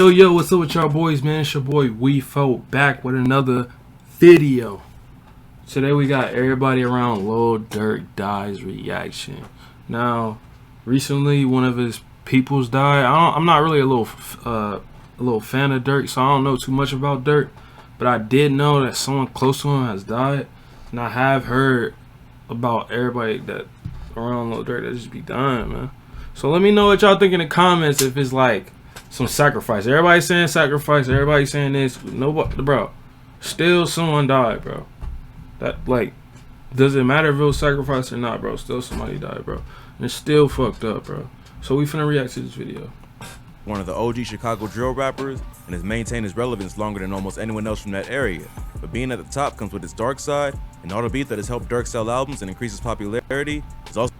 Yo, what's up with y'all boys, man? It's your boy WeFo back with another video. Today we got everybody around Lil Durk dies reaction. Now, recently one of his peoples died. I'm not really a little fan of Durk, so I don't know too much about Durk, but I did know that someone close to him has died, and I have heard about everybody that around Lil Durk that just be dying, man. So let me know what y'all think in the comments if it's like some sacrifice. Everybody's saying sacrifice. Everybody's saying this. Nobody, bro. Still, someone died, bro. That like, does it matter if it was sacrifice or not, bro? Still, somebody died, bro. And it's still fucked up, bro. So we finna react to this video. One of the OG Chicago drill rappers, and has maintained his relevance longer than almost anyone else from that area. But being at the top comes with its dark side, and all the beat that has helped Durk sell albums and increase his popularity is also.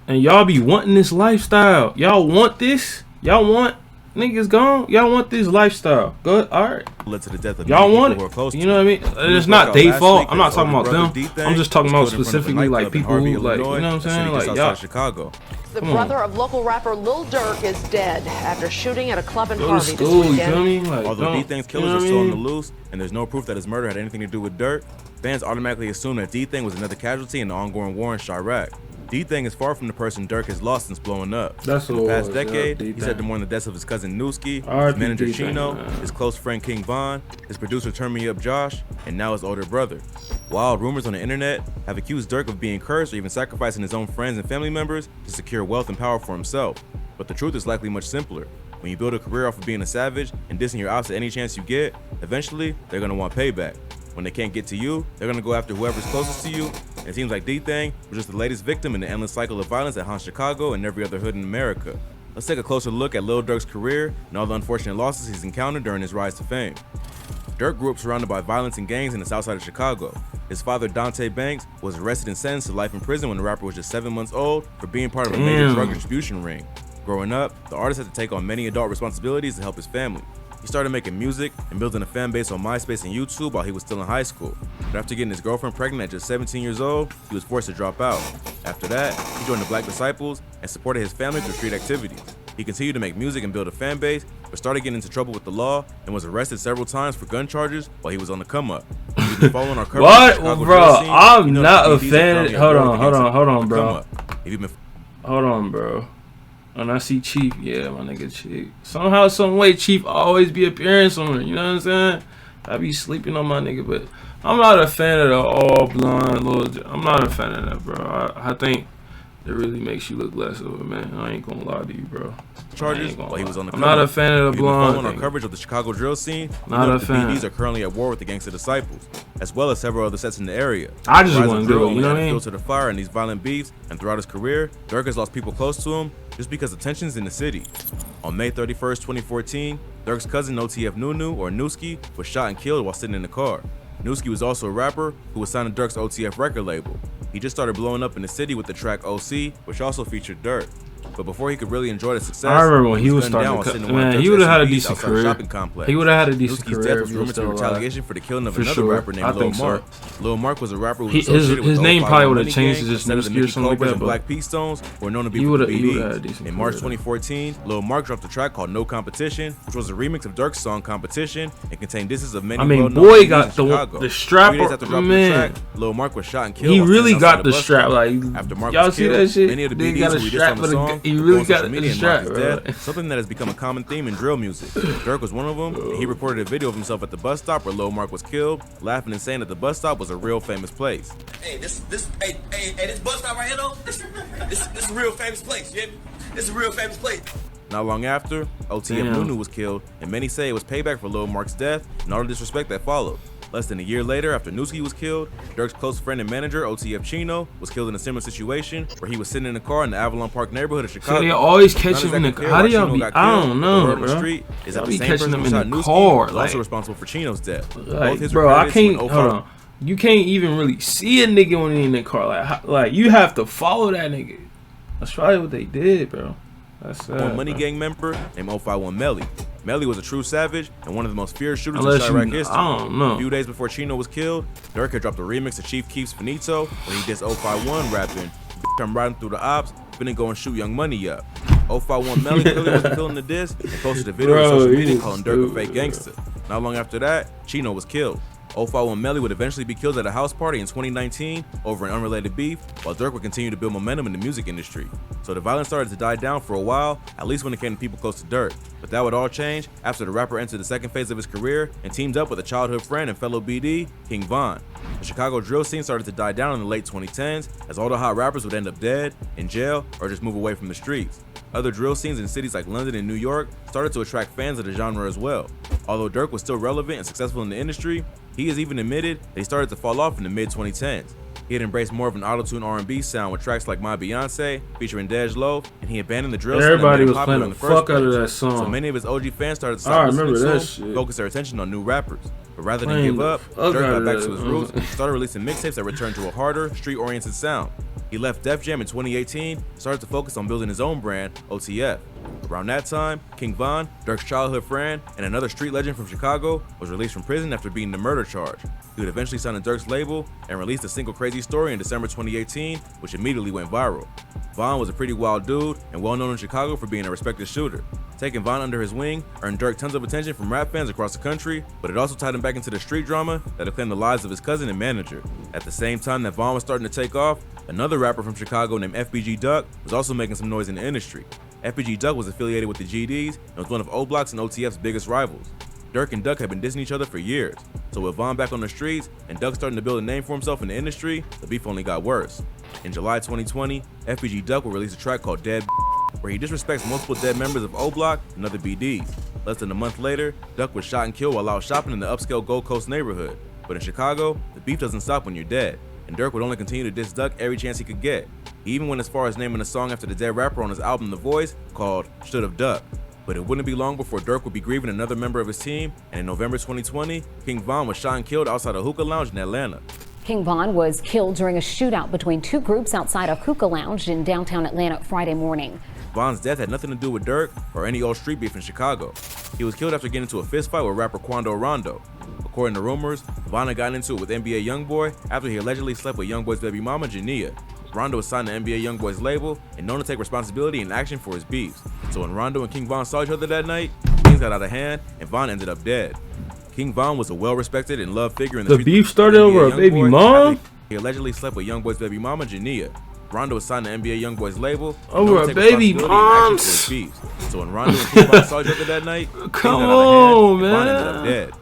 And y'all be wanting this lifestyle. Y'all want this? Y'all want niggas gone? Y'all want this lifestyle? Good, all right. Led to the death of y'all want who are close it? You know what I mean? And it's not their fault. I'm not talking about them. I'm just talking about specifically like people who like, you know what I'm saying? Like y'all. Chicago. The brother of local rapper Lil Durk is dead after shooting at a club in Go to Harvey school, this you feel weekend. me? Like, although D-Thang's killers are still on the loose, and there's no proof that his murder had anything to do with Durk, fans automatically assume that D-Thang was another casualty in the ongoing war in Chirac. D-Thang is far from the person Durk has lost since blowing up. That's in the past decade, he said to mourn the deaths of his cousin Newski, his manager Chino, his close friend King Von, his producer Turn Me Up Josh, and now his older brother. Wild rumors on the internet have accused Durk of being cursed or even sacrificing his own friends and family members to secure wealth and power for himself. But the truth is likely much simpler. When you build a career off of being a savage and dissing your ops at any chance you get, eventually they're gonna want payback. When they can't get to you, they're gonna go after whoever's closest to you. And it seems like D-Thang was just the latest victim in the endless cycle of violence that haunts Chicago and every other hood in America. Let's take a closer look at Lil Durk's career and all the unfortunate losses he's encountered during his rise to fame. Durk grew up surrounded by violence and gangs in the south side of Chicago. His father, Dante Banks, was arrested and sentenced to life in prison when the rapper was just 7 months old for being part of a major drug distribution ring. Growing up, the artist had to take on many adult responsibilities to help his family. He started making music and building a fan base on MySpace and YouTube while he was still in high school. But after getting his girlfriend pregnant at just 17 years old, he was forced to drop out. After that, he joined the Black Disciples and supported his family through street activities. He continued to make music and build a fan base, but started getting into trouble with the law and was arrested several times for gun charges while he was on the come up. Following our coverage what? Well, bro, I'm not a fan. Hold on, bro. Hold on, bro. When I see Chief, yeah, my nigga Chief. Somehow, some way, Chief always be appearing somewhere. You know what I'm saying? I be sleeping on my nigga, but I'm not a fan of the all blonde little. I'm not a fan of that, bro. I think it really makes you look less of a man. I ain't gonna lie to you, bro. Charges while he was on the I'm not a fan of the blonde. Following our coverage of the Chicago drill scene, not a fan. The BDs are currently at war with the Gangsta Disciples, as well as several other sets in the area. I just want to do it, you know what I mean? To the fire in these violent beefs, and throughout his career, Durk has lost people close to him just because of tensions in the city. On May 31st, 2014, Durk's cousin OTF Nunu, or Newski, was shot and killed while sitting in the car. Newski was also a rapper who was signed to Durk's OTF record label. He just started blowing up in the city with the track OC, which also featured Durk. But before he could really enjoy the success, I remember when he was starting to man, he would have had a decent career. He would have had a decent career. Death was rumored to be retaliation for the killing of another rapper named Lil Mark. Lil Mark was a rapper who was his name probably would have changed to just Newski or something like that. Black P Stones were known to be with the BDs. In March 2014, Lil Mark dropped a track called No Competition, which was a remix of Durk's song Competition and contained disses of many. I mean, boy got the strap. 3 days after dropping the track, Lil Mark was shot and killed. He really got the strap. Like, after Mark y'all was see killed, that shit? many of the They BDs got a who strap on the song, he really got the strap, dead, something that has become a common theme in drill music. Durk was one of them, and he reported a video of himself at the bus stop where Lil Mark was killed, laughing and saying that the bus stop was a real famous place. Hey, this bus stop right here though, this is a real famous place, yeah? This is a real famous place. Not long after, OTF Nunu was killed, and many say it was payback for Lil Mark's death and all the disrespect that followed. Less than a year later, after Newski was killed, Durk's close friend and manager, OTF Chino, was killed in a similar situation where he was sitting in a car in the Avalon Park neighborhood of Chicago. So they always catch him in the car. How do y'all be? I don't know, bro. Y'all be catching him in the car. Like, also responsible for Chino's death. Like, bro, I can't. Hold on. You can't even really see a nigga when he's in the car. Like you have to follow that nigga. That's probably what they did, bro. That's sad. One Money Gang member named 051 Melly. Melly was a true savage and one of the most fierce shooters in Chirac history. I don't know. A few days before Chino was killed, Durk had dropped a remix of Chief Keef's Finito where he dissed 051 rapping, "I'm riding through the ops, finna go and shoot Young Money up." 051 Melly clearly wasn't feeling the diss and posted a video on social media calling Durk a fake gangster. Not long after that, Chino was killed. 051 Melly would eventually be killed at a house party in 2019 over an unrelated beef, while Durk would continue to build momentum in the music industry. So the violence started to die down for a while, at least when it came to people close to Durk. But that would all change after the rapper entered the second phase of his career and teamed up with a childhood friend and fellow BD, King Von. The Chicago drill scene started to die down in the late 2010s, as all the hot rappers would end up dead, in jail, or just move away from the streets. Other drill scenes in cities like London and New York started to attract fans of the genre as well. Although Durk was still relevant and successful in the industry, he has even admitted that he started to fall off in the mid-2010s. He had embraced more of an auto-tune R&B sound with tracks like My Beyonce featuring Dej Loaf, and he abandoned the drill scene. Everybody was playing the fuck out of that song. So many of his OG fans started to stop listening to him, focus their attention on new rappers. But rather than give up, Durk got back to his roots and started releasing mixtapes that returned to a harder, street-oriented sound. He left Def Jam in 2018 and started to focus on building his own brand, OTF. Around that time, King Von, Durk's childhood friend, and another street legend from Chicago, was released from prison after beating the murder charge. He would eventually sign to Durk's label and released a single Crazy Story in December 2018, which immediately went viral. Von was a pretty wild dude and well known in Chicago for being a respected shooter. Taking Von under his wing earned Durk tons of attention from rap fans across the country, but it also tied him back into the street drama that had claimed the lives of his cousin and manager. At the same time that Von was starting to take off, another rapper from Chicago named FBG Duck was also making some noise in the industry. FBG Duck was affiliated with the GDs and was one of O Block's and OTF's biggest rivals. Durk and Duck had been dissing each other for years, so with Von back on the streets and Duck starting to build a name for himself in the industry, the beef only got worse. In July 2020, FBG Duck will release a track called Dead, where he disrespects multiple dead members of O Block and other BDs. Less than a month later, Duck was shot and killed while out shopping in the upscale Gold Coast neighborhood. But in Chicago, the beef doesn't stop when you're dead, and Durk would only continue to diss Duck every chance he could get. He even went as far as naming a song after the dead rapper on his album The Voice called Should've Duck. But it wouldn't be long before Durk would be grieving another member of his team, and in November 2020, King Von was shot and killed outside a hookah lounge in Atlanta. King Von was killed during a shootout between two groups outside a hookah lounge in downtown Atlanta Friday morning. Von's death had nothing to do with Durk or any old street beef in Chicago. He was killed after getting into a fistfight with rapper Quando Rondo. According to rumors, Von had gotten into it with NBA Youngboy after he allegedly slept with Youngboy's baby mama, Jania. Rondo was signed to NBA Youngboy's label and known to take responsibility and action for his beefs. So when Rondo and King Von saw each other that night, things got out of hand and Von ended up dead. King Von was a well-respected and loved figure in the beef started over a baby mom? He allegedly slept with Youngboy's baby mama, Jania. Rondo was signed to NBA Youngboy's label over a baby mom. So when Rondo and King Von saw each other that night, come on, man. Von ended up dead.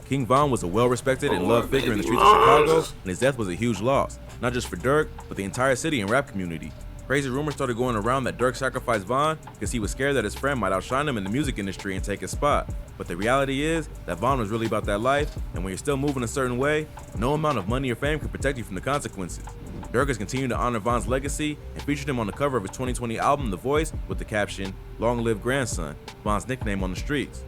King Von was a well-respected and loved figure in the streets of Chicago, and his death was a huge loss, not just for Durk, but the entire city and rap community. Crazy rumors started going around that Durk sacrificed Von because he was scared that his friend might outshine him in the music industry and take his spot. But the reality is that Von was really about that life, and when you're still moving a certain way, no amount of money or fame can protect you from the consequences. Durk has continued to honor Von's legacy and featured him on the cover of his 2020 album The Voice with the caption, "Long Live Grandson," Von's nickname on the streets.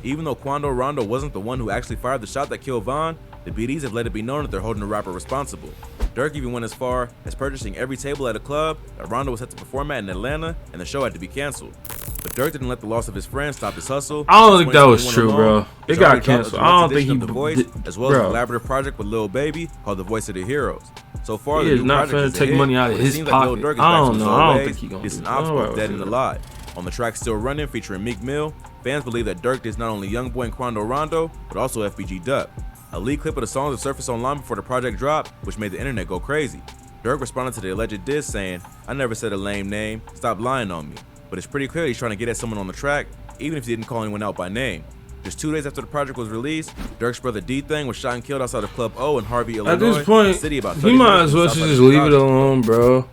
Even though Quando Rondo wasn't the one who actually fired the shot that killed Von, the BDs have let it be known that they're holding the rapper responsible. Durk even went as far as purchasing every table at a club that Rondo was set to perform at in Atlanta, and the show had to be canceled. But Durk didn't let the loss of his friend stop his hustle. I don't think that was true, bro. It got canceled. I don't think he The Voice, as well as a collaborative project with Lil Baby called The Voice of the Heroes. So far, he the is new not project finna take money out of his pocket. I don't know. I don't think he gonna. He's an obstacle, dead and alive. On the track Still Running featuring Meek Mill, fans believe that Durk dissed not only Youngboy and Quando Rondo, but also FBG Duck. A leak clip of the songs surfaced online before the project dropped, which made the internet go crazy. Durk responded to the alleged diss saying, "I never said a lame name, stop lying on me." But it's pretty clear he's trying to get at someone on the track, even if he didn't call anyone out by name. Just 2 days after the project was released, Durk's brother D-Thing was shot and killed outside of Club O in Harvey, Illinois. At this point, city about he might as well just leave it alone, bro.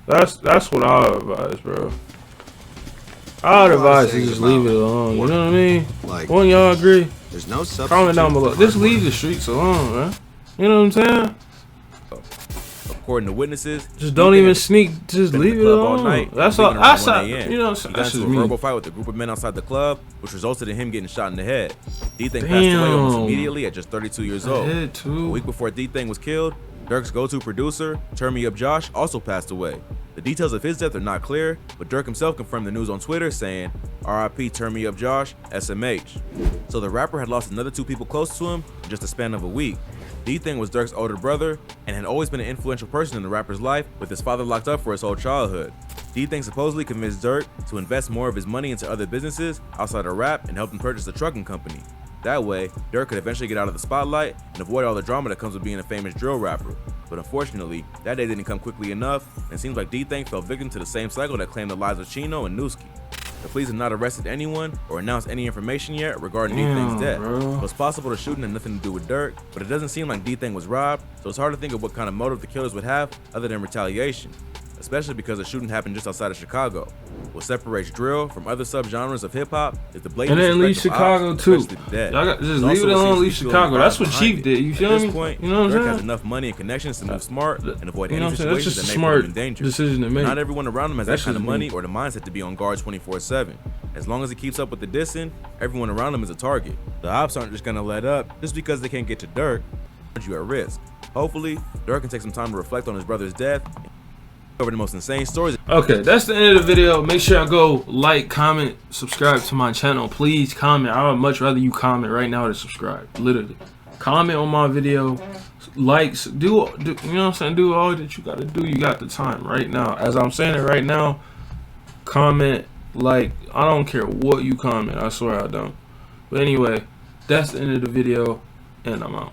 That's what I would advise, bro. I would advise to just leave it alone. You know what I mean? Like, wouldn't y'all agree? There's no substitute. Comment down below. Just leave the streets alone, man. You know what I'm saying? According to witnesses, just don't even sneak. Just leave it alone. All night, that's all. That's how, you know. He got into a verbal fight with a group of men outside the club, which resulted in him getting shot in the head. D-Thing passed away almost immediately at just 32 years old. A week before D-Thing was killed, Durk's go-to producer, Turn Me Up Josh, also passed away. The details of his death are not clear, but Durk himself confirmed the news on Twitter saying, "RIP Turn Me Up Josh, SMH." So the rapper had lost another 2 people close to him in just a span of a week. D-Thing was Durk's older brother and had always been an influential person in the rapper's life, with his father locked up for his whole childhood. D-Thing supposedly convinced Durk to invest more of his money into other businesses outside of rap and helped him purchase a trucking company. That way, Durk could eventually get out of the spotlight and avoid all the drama that comes with being a famous drill rapper. But unfortunately, that day didn't come quickly enough, and it seems like D-Thing fell victim to the same cycle that claimed the lives of Chino and Newski. The police have not arrested anyone or announced any information yet regarding D-Thing's death. So it's possible the shooting had nothing to do with Durk, but it doesn't seem like D-Thing was robbed, so it's hard to think of what kind of motive the killers would have other than retaliation, especially because the shooting happened just outside of Chicago. What separates drill from other subgenres of hip-hop is the blatant and then leave Chicago too. Y'all got just leave it alone, leave Chicago. That's what Chief did. You feel me? At this point, you know what I'm Durk saying? has enough money and connections to move smart and avoid any That's situations just that a may put him smart in danger. decision to make. Not everyone around him has that kind of money me. or the mindset to be on guard 24/7. As long as he keeps up with the dissing, everyone around him is a target. The ops aren't just gonna let up just because they can't get to Durk. Put you at risk. Hopefully, Durk can take some time to reflect on his brother's death over the most insane stories. Okay, that's the end of the video. Make sure y'all go like, comment, subscribe to my channel. Please comment. I would much rather you comment right now than subscribe. Literally, comment on my video, likes, do you know what I'm saying? Do all that you gotta do. You got the time right now. As I'm saying it right now, comment, like, I don't care what you comment. I swear I don't. But anyway, that's the end of the video, and I'm out.